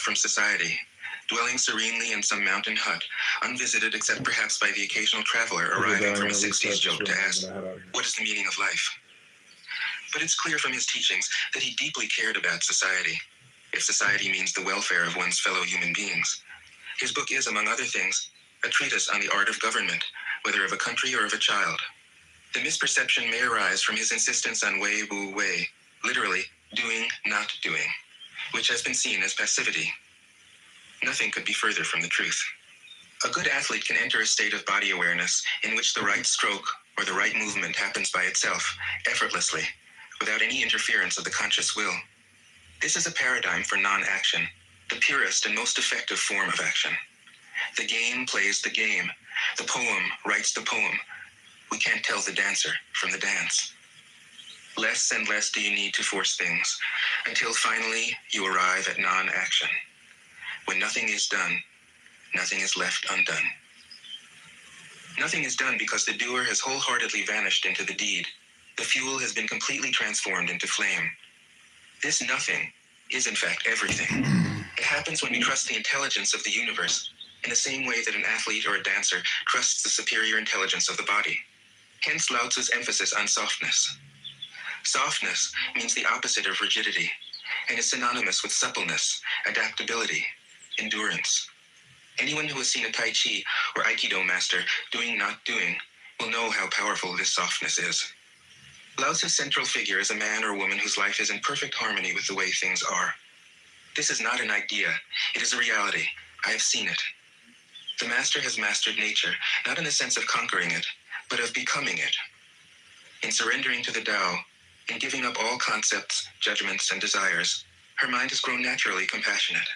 from society, dwelling serenely in some mountain hut, unvisited except perhaps by the occasional traveler arriving from a 60s joke to ask, what is the meaning of life? But it's clear from his teachings that he deeply cared about society, if society means the welfare of one's fellow human beings. His book is, among other things, a treatise on the art of government, whether of a country or of a child. The misperception may arise from his insistence on wei wu wei, literally, doing, not doing, which has been seen as passivity. Nothing could be further from the truth. A good athlete can enter a state of body awareness in which the right stroke or the right movement happens by itself, effortlessly, without any interference of the conscious will. This is a paradigm for non-action, the purest and most effective form of action. The game plays the game. The poem writes the poem. We can't tell the dancer from the dance. Less and less do you need to force things, until finally you arrive at non-action. When nothing is done, nothing is left undone. Nothing is done because the doer has wholeheartedly vanished into the deed. The fuel has been completely transformed into flame. This nothing is in fact everything. It happens when we trust the intelligence of the universe, in the same way that an athlete or a dancer trusts the superior intelligence of the body. Hence Lao Tzu's emphasis on softness. Softness means the opposite of rigidity, and is synonymous with suppleness, adaptability, endurance. Anyone who has seen a Tai Chi or Aikido master doing not doing will know how powerful this softness is. Lao Tzu's central figure is a man or woman whose life is in perfect harmony with the way things are. This is not an idea, it is a reality. I have seen it. The master has mastered nature, not in the sense of conquering it, but of becoming it. In surrendering to the Tao, in giving up all concepts, judgments, and desires, her mind has grown naturally compassionate.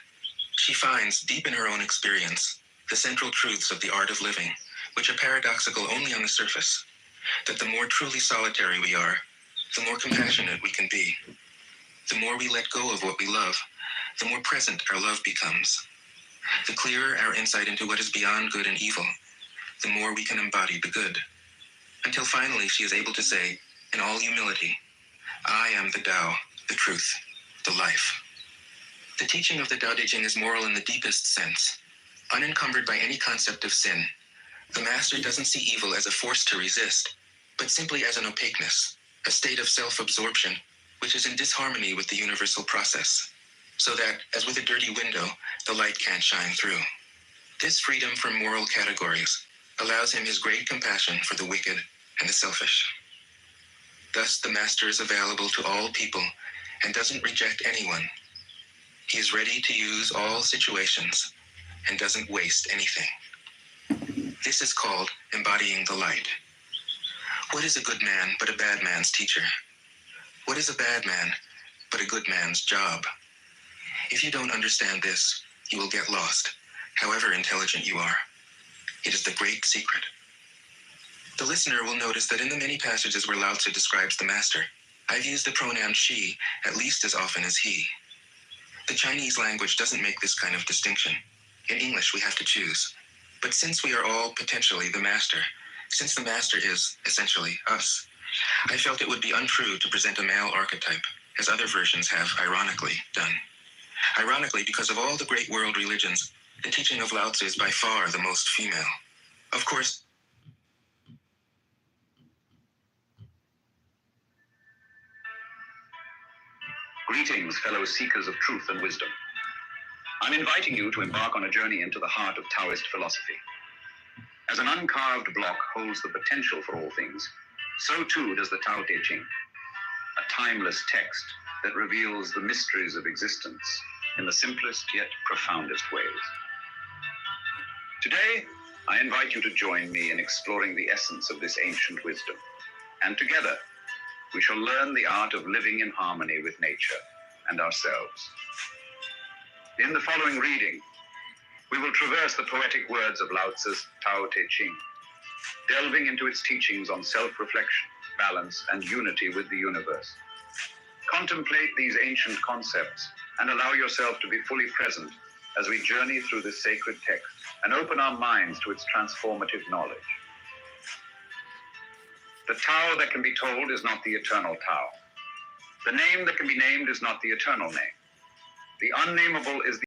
She finds, deep in her own experience, the central truths of the art of living, which are paradoxical only on the surface, that the more truly solitary we are, the more compassionate we can be. The more we let go of what we love, the more present our love becomes. The clearer our insight into what is beyond good and evil, the more we can embody the good. Until finally she is able to say, in all humility, I am the Tao, the truth, the life. The teaching of the Tao Te Ching is moral in the deepest sense, unencumbered by any concept of sin. The master doesn't see evil as a force to resist, but simply as an opaqueness, a state of self-absorption, which is in disharmony with the universal process, so that, as with a dirty window, the light can't shine through. This freedom from moral categories allows him his great compassion for the wicked and the selfish. Thus, the master is available to all people and doesn't reject anyone. He is ready to use all situations and doesn't waste anything. This is called embodying the light. What is a good man but a bad man's teacher? What is a bad man but a good man's job? If you don't understand this, you will get lost, however intelligent you are. It is the great secret. The listener will notice that in the many passages where Lao Tzu describes the master, I've used the pronoun she at least as often as he. The Chinese language doesn't make this kind of distinction. In English, we have to choose. But since we are all potentially the master, since the master is, essentially, us, I felt it would be untrue to present a male archetype, as other versions have, ironically, done. Ironically, because of all the great world religions, the teaching of Lao Tzu is by far the most female. Of course, greetings, fellow seekers of truth and wisdom. I'm inviting you to embark on a journey into the heart of Taoist philosophy. As an uncarved block holds the potential for all things, so too does the Tao Te Ching, a timeless text that reveals the mysteries of existence in the simplest yet profoundest ways. Today, I invite you to join me in exploring the essence of this ancient wisdom, and together, we shall learn the art of living in harmony with nature and ourselves. In the following reading, we will traverse the poetic words of Lao Tzu's Tao Te Ching, delving into its teachings on self-reflection, balance, and unity with the universe. Contemplate these ancient concepts and allow yourself to be fully present as we journey through this sacred text and open our minds to its transformative knowledge. The Tao that can be told is not the eternal Tao. The name that can be named is not the eternal name. The unnameable is the